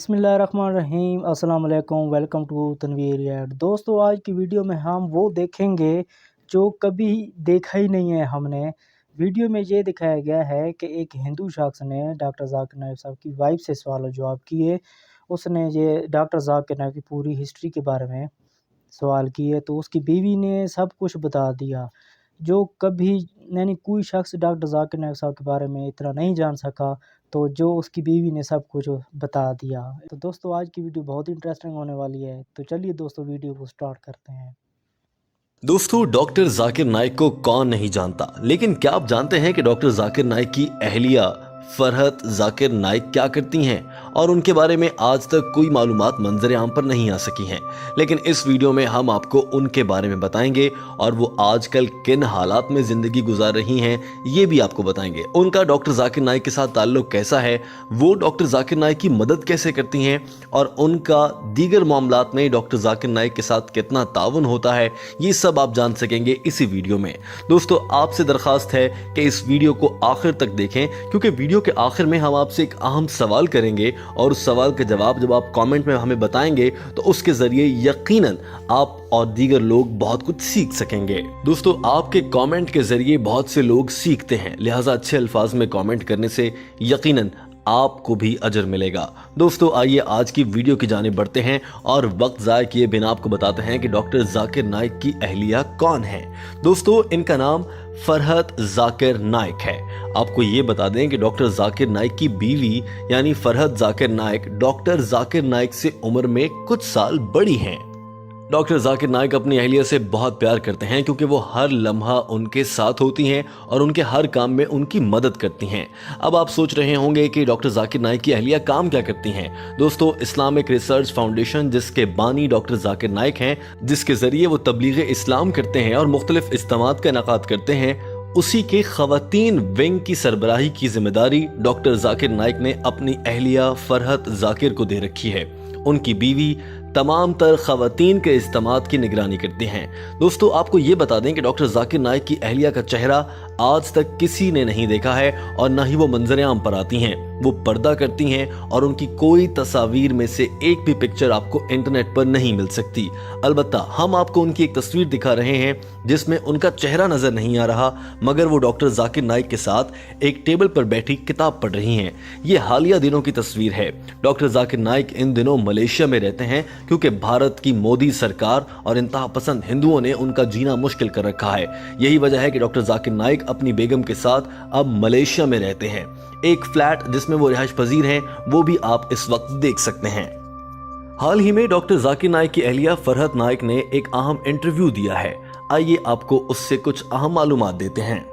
बिस्मिल्लाहिर्रहमानिर्रहीम अस्सलाम वालेकुम। Welcome to Tanveer React. दोस्तों, आज की वीडियो में हम वो देखेंगे जो कभी देखा ही नहीं है हमने। वीडियो में ये दिखाया गया है कि एक हिंदू शख्स ने डॉक्टर ज़ाकिर नाइक साहब की वाइफ से सवाल और जवाब किए। उसने ये डॉक्टर ज़ाकिर नाइक की पूरी हिस्ट्री के बारे में सवाल किए, तो उसकी बीवी ने सब कुछ बता दिया जो कभी यानी कोई शख्स डॉक्टर ज़ाकिर नाइक साहब के बारे में इतना नहीं जान सका, तो जो उसकी बीवी ने सब कुछ बता दिया। तो दोस्तों, आज की वीडियो बहुत इंटरेस्टिंग होने वाली है, तो चलिए दोस्तों वीडियो को स्टार्ट करते हैं। दोस्तों, डॉक्टर जाकिर नाइक को कौन नहीं जानता, लेकिन क्या आप जानते हैं कि डॉक्टर जाकिर नाइक की अहलिया फरहत जाकिर नाइक क्या करती हैं और उनके बारे में आज तक कोई मालूमात मंजर आम पर नहीं आ सकी हैं। लेकिन इस वीडियो में हम आपको उनके बारे में बताएंगे और वो आजकल किन हालात में ज़िंदगी गुजार रही हैं ये भी आपको बताएंगे। उनका डॉक्टर जाकिर नाइक के साथ ताल्लुक़ कैसा है, वो डॉक्टर जाकिर नाइक की मदद कैसे करती हैं और उनका दीगर मामलात में डॉक्टर जाकिर नाइक के साथ कितना ताउन होता है, ये सब आप जान सकेंगे इसी वीडियो में। दोस्तों, आपसे दरख्वास्त है कि इस वीडियो को आखिर तक देखें, क्योंकि वीडियो के आखिर में हम आपसे एक अहम सवाल करेंगे और उस सवाल का जवाब जब आप कमेंट में हमें बताएंगे तो उसके जरिए यकीनन आप और दीगर लोग बहुत कुछ सीख सकेंगे। दोस्तों, आपके कमेंट के जरिए बहुत से लोग सीखते हैं, लिहाजा अच्छे अल्फाज में कमेंट करने से यकीनन आपको भी अजर मिलेगा। दोस्तों, आइए आज की वीडियो की जानिब बढ़ते हैं और वक्त ज़ाय किए बिना आपको बताते हैं कि डॉक्टर जाकिर नाइक की अहलिया कौन है। दोस्तों, इनका नाम फरहत जाकिर नाइक है। आपको ये बता दें कि डॉक्टर जाकिर नाइक की बीवी यानी फरहत जाकिर नाइक डॉक्टर जाकिर नाइक से उम्र में कुछ साल बड़ी हैं। डॉक्टर जाकिर नाइक अपनी अहलिया से बहुत प्यार करते हैं क्योंकि वो हर लम्हा उनके साथ होती हैं और उनके हर काम में उनकी मदद करती हैं। अब आप सोच रहे होंगे कि डॉक्टर जाकिर नाइक की अहलिया काम क्या करती हैं। दोस्तों, इस्लामिक रिसर्च फाउंडेशन जिसके बानी डॉक्टर जाकिर नाइक हैं, जिसके जरिए वो तबलीग इस्लाम करते हैं और मुख्तलिफ इज्तिमात का इनेकाद करते हैं, उसी के खवातीन विंग की सरबराही की जिम्मेदारी डॉक्टर जाकिर नाइक ने अपनी अहलिया फरहत जाकिर को दे रखी है। उनकी बीवी तमाम तर खवातीन के इज्तिमात की निगरानी करती हैं। दोस्तों, आपको ये बता दें कि डॉक्टर जाकिर नाइक की अहलिया का चेहरा आज तक किसी ने नहीं देखा है और न ही वो मंजर आम पर आती हैं। वो पर्दा करती हैं और उनकी कोई तस्वीर में से एक भी पिक्चर आपको इंटरनेट पर नहीं मिल सकती। अलबत्ता हम आपको उनकी एक तस्वीर दिखा रहे हैं जिसमें उनका चेहरा नजर नहीं आ रहा, मगर वो डॉक्टर जाकिर नाइक के साथ एक टेबल पर बैठी किताब पढ़ रही हैं। ये हालिया दिनों की तस्वीर है। डॉक्टर जाकिर नाइक इन दिनों मलेशिया में रहते हैं क्योंकि भारत की मोदी सरकार और इंतहा पसंद हिंदुओं ने उनका जीना मुश्किल कर रखा है। यही वजह है कि डॉक्टर जाकिर नाइक अपनी बेगम के साथ अब मलेशिया में रहते हैं। एक फ्लैट जिसमें वो रिहाइश पजीर हैं वो भी आप इस वक्त देख सकते हैं। हाल ही में डॉक्टर जाकिर नाइक की अहलिया फरहत नाइक ने एक अहम इंटरव्यू दिया है। आइए आपको उससे कुछ अहम मालूमात देते हैं।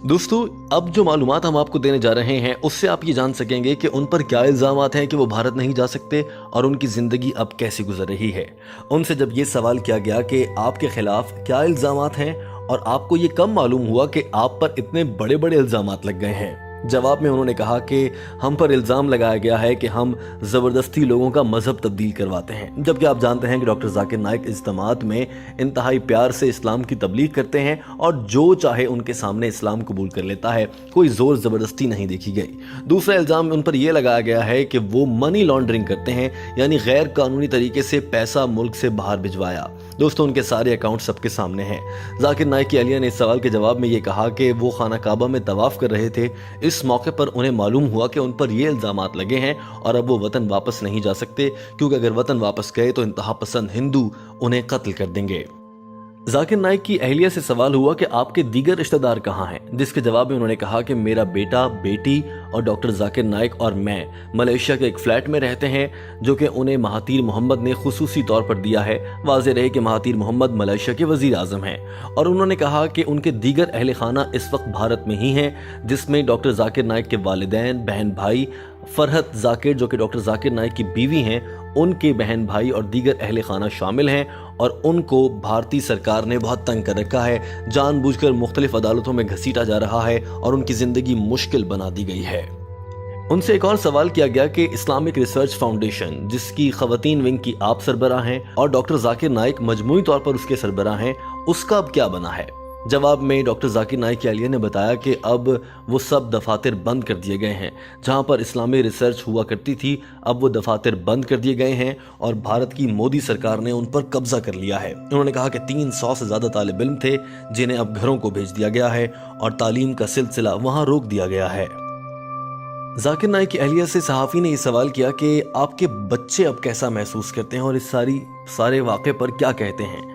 दोस्तों, अब जो मालूमात हम आपको देने जा रहे हैं उससे आप ये जान सकेंगे कि उन पर क्या इल्ज़ामात हैं कि वो भारत नहीं जा सकते और उनकी ज़िंदगी अब कैसी गुजर रही है। उनसे जब ये सवाल किया गया कि आपके खिलाफ क्या इल्ज़ामात हैं और आपको ये कब मालूम हुआ कि आप पर इतने बड़े बड़े इल्ज़ामात लग गए हैं, जवाब में उन्होंने कहा कि हम पर इल्ज़ाम लगाया गया है कि हम ज़बरदस्ती लोगों का मजहब तब्दील करवाते हैं। जबकि आप जानते हैं कि डॉक्टर जाकिर नाइक इज्तिमात में इंतहाई प्यार से इस्लाम की तबलीग करते हैं और जो चाहे उनके सामने इस्लाम कबूल कर लेता है, कोई ज़ोर ज़बरदस्ती नहीं देखी गई। दूसरा इल्ज़ाम उन पर यह लगाया गया है कि वो मनी लॉन्ड्रिंग करते हैं, यानी गैर कानूनी तरीके से पैसा मुल्क से बाहर भिजवाया। दोस्तों, उनके सारे अकाउंट सबके सामने हैं। जाकिर नाइक की अहलिया ने इस सवाल के जवाब में ये कहा कि वो खाना काबा में तवाफ कर रहे थे। इस मौके पर उन्हें मालूम हुआ कि उन पर ये इल्ज़ामात लगे हैं और अब वो वतन वापस नहीं जा सकते, क्योंकि अगर वतन वापस गए तो इंतहा पसंद हिंदू उन्हें कत्ल कर देंगे। जाकिर नाइक की अहलिया से सवाल हुआ कि आपके दीगर रिश्तेदार कहाँ हैं, जिसके जवाब में उन्होंने कहा कि मेरा बेटा, बेटी और डॉक्टर जाकिर नाइक और मैं मलेशिया के एक फ्लैट में रहते हैं, जो कि उन्हें महातीर मोहम्मद ने खुसूसी तौर पर दिया है। वाज़ेह रहे कि महातीर मोहम्मद मलेशिया के वज़ीर आज़म हैं और उन्होंने कहा कि उनके दीगर अहल खाना इस वक्त भारत में ही हैं, जिसमें डॉक्टर जाकिर नाइक के वालिदैन, बहन भाई, फरहत जाकिर जो कि डॉक्टर जाकिर नाइक की बीवी हैं, उनके बहन भाई और दीगर अहले खाना शामिल हैं और उनको भारतीय सरकार ने बहुत तंग कर रखा है। जानबूझकर मुख्तलिफ अदालतों में घसीटा जा रहा है और उनकी ज़िंदगी मुश्किल बना दी गई है। उनसे एक और सवाल किया गया कि इस्लामिक रिसर्च फाउंडेशन जिसकी खवातीन विंग की आप सरबराह हैं और डॉक्टर जाकिर नाइक मजमूई तौर पर उसके सरबराह हैं, उसका अब क्या बना है। जवाब में डॉक्टर जाकिर नाइक की अहलिया ने बताया कि अब वो सब दफातर बंद कर दिए गए हैं। जहां पर इस्लामी रिसर्च हुआ करती थी, अब वो दफातर बंद कर दिए गए हैं और भारत की मोदी सरकार ने उन पर कब्जा कर लिया है। उन्होंने कहा कि 300 से ज़्यादा तालिब इल्म थे जिन्हें अब घरों को भेज दिया गया है और तालीम का सिलसिला वहाँ रोक दिया गया है। जाकिर नाइक की अहलिया से सहाफ़ी ने यह सवाल किया कि आपके बच्चे अब कैसा महसूस करते हैं और इस सारे वाक़े पर क्या कहते हैं।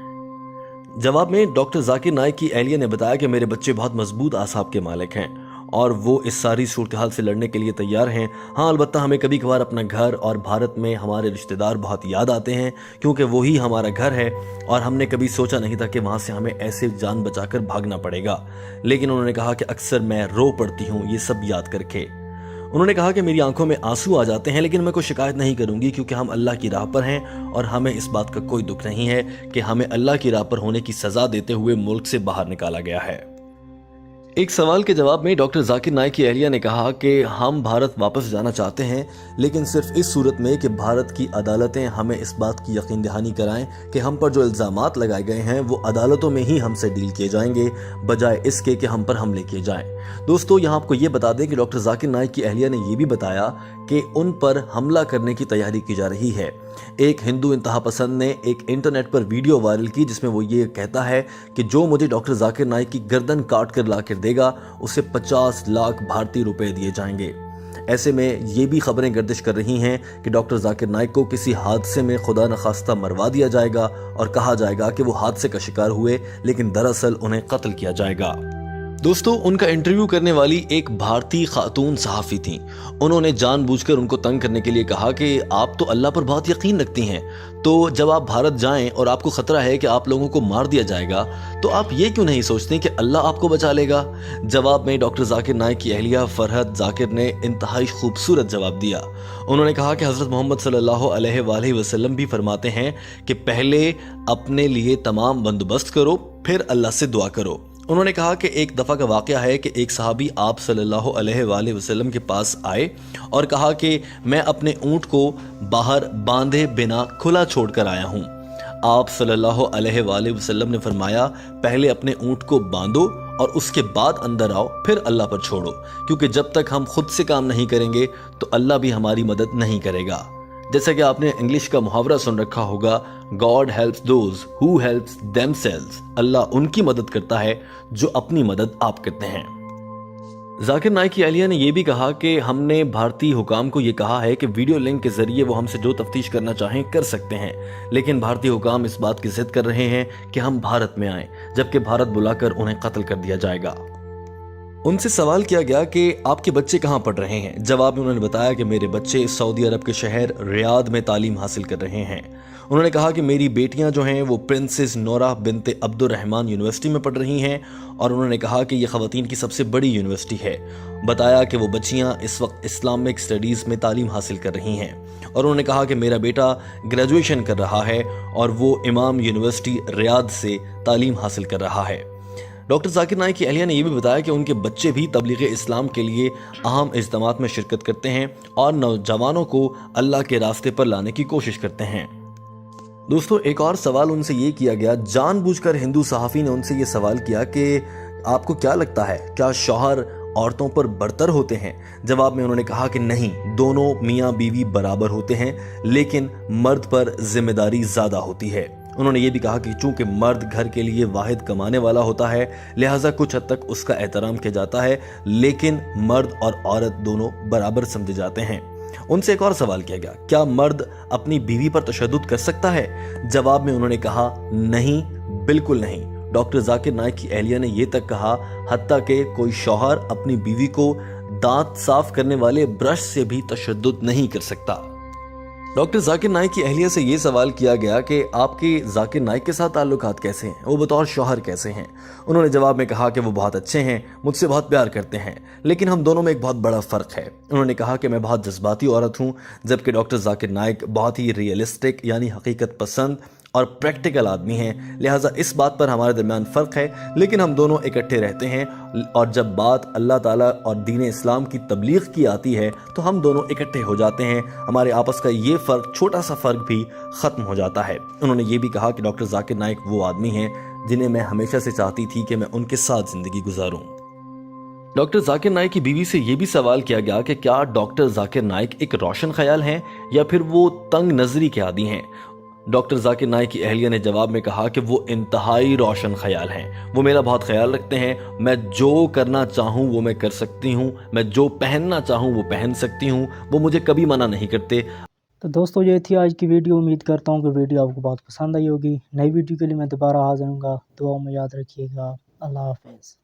जवाब में डॉक्टर जाकिर नाइक की अहलिया ने बताया कि मेरे बच्चे बहुत मजबूत आसाब के मालिक हैं और वो इस सारी सूरत हाल से लड़ने के लिए तैयार हैं। हाँ, अलबत्ता हमें कभी कभार अपना घर और भारत में हमारे रिश्तेदार बहुत याद आते हैं, क्योंकि वही हमारा घर है और हमने कभी सोचा नहीं था कि वहाँ से हमें ऐसे जान बचाकर भागना पड़ेगा। लेकिन उन्होंने कहा कि अक्सर मैं रो पड़ती हूँ ये सब याद करके। उन्होंने कहा कि मेरी आंखों में आंसू आ जाते हैं, लेकिन मैं कोई शिकायत नहीं करूंगी क्योंकि हम अल्लाह की राह पर हैं और हमें इस बात का कोई दुख नहीं है कि हमें अल्लाह की राह पर होने की सजा देते हुए मुल्क से बाहर निकाला गया है। एक सवाल के जवाब में डॉक्टर जाकिर नाइक की अहलिया ने कहा कि हम भारत वापस जाना चाहते हैं, लेकिन सिर्फ इस सूरत में कि भारत की अदालतें हमें इस बात की यकीन दहानी कराएं कि हम पर जो इल्ज़ामात लगाए गए हैं वो अदालतों में ही हमसे डील किए जाएंगे, बजाय इसके कि हम पर हमले किए जाएं। दोस्तों, यहाँ आपको ये बता दें कि डॉक्टर जाकिर नाइक की अहलिया ने यह भी बताया कि उन पर हमला करने की तैयारी की जा रही है। एक हिंदू इंतहा पसंद ने एक इंटरनेट पर वीडियो वायरल की जिसमें वो ये कहता है कि जो मुझे डॉक्टर जाकिर नाइक की गर्दन काट कर ला कर देगा उसे 50 लाख भारतीय रुपए दिए जाएंगे। ऐसे में ये भी खबरें गर्दिश कर रही हैं कि डॉक्टर जाकिर नाइक को किसी हादसे में खुदा न खास्ता मरवा दिया जाएगा और कहा जाएगा कि वो हादसे का शिकार हुए, लेकिन दरअसल उन्हें कत्ल किया जाएगा। दोस्तों, उनका इंटरव्यू करने वाली एक भारतीय खातून सहाफ़ी थी। उन्होंने जानबूझकर उनको तंग करने के लिए कहा कि आप तो अल्लाह पर बहुत यकीन रखती हैं, तो जब आप भारत जाएं और आपको ख़तरा है कि आप लोगों को मार दिया जाएगा, तो आप ये क्यों नहीं सोचते कि अल्लाह आपको बचा लेगा। जवाब में डॉक्टर जाकिर नाइक की अहलिया फरहत जाकिर ने इंतहाई खूबसूरत जवाब दिया। उन्होंने कहा कि हज़रत मोहम्मद सल्लल्लाहु अलैहि वसल्लम भी फरमाते हैं कि पहले अपने लिए तमाम बंदोबस्त करो, फिर अल्लाह से दुआ करो। उन्होंने कहा कि एक दफ़ा का वाक़या है कि एक सहाबी आप सल्लल्लाहु अलैहि वसल्लम के पास आए और कहा कि मैं अपने ऊँट को बाहर बांधे बिना खुला छोड़कर आया हूँ। आप सल्लल्लाहु अलैहि वसल्लम ने फरमाया, पहले अपने ऊँट को बांधो और उसके बाद अंदर आओ, फिर अल्लाह पर छोड़ो, क्योंकि जब तक हम खुद से काम नहीं करेंगे तो अल्लाह भी हमारी मदद नहीं करेगा। जैसा कि आपने इंग्लिश का मुहावरा सुन रखा होगा, God helps those who helps themselves. Allah उनकी मदद करता है जो अपनी मदद आप करते हैं। जाकिर नाइक की अहलिया ने यह भी कहा कि हमने भारतीय हुकाम को यह कहा है कि वीडियो लिंक के जरिए वो हमसे जो तफ्तीश करना चाहें कर सकते हैं, लेकिन भारतीय हुकाम इस बात की जिद कर रहे हैं कि हम भारत में आएं, जबकि भारत बुलाकर उन्हें कत्ल कर दिया जाएगा। उनसे सवाल किया गया कि आपके बच्चे कहाँ पढ़ रहे हैं। जवाब में उन्होंने बताया कि मेरे बच्चे सऊदी अरब के शहर रियाद में तालीम हासिल कर रहे हैं। उन्होंने कहा कि मेरी बेटियां जो हैं वो प्रिंसेस नोरा बिनते अब्दुर्रहमान यूनिवर्सिटी में पढ़ रही हैं और उन्होंने कहा कि ये ख़वातीन की सबसे बड़ी यूनिवर्सिटी है। बताया कि वो बच्चियां इस वक्त इस्लामिक स्टडीज़ में तालीम हासिल कर रही हैं और उन्होंने कहा कि मेरा बेटा ग्रेजुएशन कर रहा है और वो इमाम यूनिवर्सिटी रियाद से तालीम हासिल कर रहा है। डॉक्टर जाकिर नाइक की अहलिया ने यह भी बताया कि उनके बच्चे भी तबलीग इस्लाम के लिए अहम इज्तिमात में शिरकत करते हैं और नौजवानों को अल्लाह के रास्ते पर लाने की कोशिश करते हैं। दोस्तों, एक और सवाल उनसे ये किया गया, जानबूझकर हिंदू सहाफ़ी ने उनसे ये सवाल किया कि आपको क्या लगता है, क्या शौहर औरतों पर बरतर होते हैं। जवाब में उन्होंने कहा कि नहीं, दोनों मियाँ बीवी बराबर होते हैं, लेकिन मर्द पर जिम्मेदारी ज़्यादा होती है। उन्होंने ये भी कहा कि चूंकि मर्द घर के लिए वाहिद कमाने वाला होता है, लिहाजा कुछ हद तक उसका एहतराम किया जाता है, लेकिन मर्द और औरत दोनों बराबर समझे जाते हैं। उनसे एक और सवाल किया गया, क्या मर्द अपनी बीवी पर तशद्दुद कर सकता है। जवाब में उन्होंने कहा नहीं, बिल्कुल नहीं। डॉक्टर जाकिर नाइक की अहलिया ने यह तक कहा, हत्ता कि कोई शौहर अपनी बीवी को दांत साफ करने वाले ब्रश से भी तशद्दुद नहीं कर सकता। डॉक्टर जाकिर नाइक की अहलिया से ये सवाल किया गया कि आपके जाकिर नाइक के साथ ताल्लुकात कैसे हैं, वो बतौर शौहर कैसे हैं। उन्होंने जवाब में कहा कि वो बहुत अच्छे हैं, मुझसे बहुत प्यार करते हैं, लेकिन हम दोनों में एक बहुत बड़ा फ़र्क है। उन्होंने कहा कि मैं बहुत जज्बाती औरत हूँ, जबकि डॉक्टर जाकिर नाइक बहुत ही रियलिस्टिक यानी हकीकत पसंद और प्रैक्टिकल आदमी हैं। लिहाजा इस बात पर हमारे दरमियान फ़र्क है, लेकिन हम दोनों इकट्ठे रहते हैं और जब बात अल्लाह ताला और दीन इस्लाम की तबलीग की आती है तो हम दोनों इकट्ठे हो जाते हैं। हमारे आपस का ये छोटा सा फ़र्क भी ख़त्म हो जाता है। उन्होंने ये भी कहा कि डॉक्टर जाकिर नाइक वो आदमी हैं जिन्हें मैं हमेशा से चाहती थी कि मैं उनके साथ ज़िंदगी गुजारूं। डॉक्टर जाकिर नाइक की बीवी से ये भी सवाल किया गया कि क्या डॉक्टर जाकिर नाइक एक रोशन ख्याल हैं या फिर वो तंग नज़री के आदी हैं। डॉक्टर जाकिर नाइक की अहलिया ने जवाब में कहा कि वो इंतहाई रोशन ख्याल हैं, वो मेरा बहुत ख्याल रखते हैं, मैं जो करना चाहूँ वो मैं कर सकती हूँ, मैं जो पहनना चाहूँ वो पहन सकती हूँ, वो मुझे कभी मना नहीं करते। तो दोस्तों ये थी आज की वीडियो। उम्मीद करता हूँ कि वीडियो आपको बहुत पसंद आई होगी। नई वीडियो के लिए मैं दोबारा हाजिर हूँगा। दुआओं में याद रखिएगा। अल्लाह हाफ़िज़।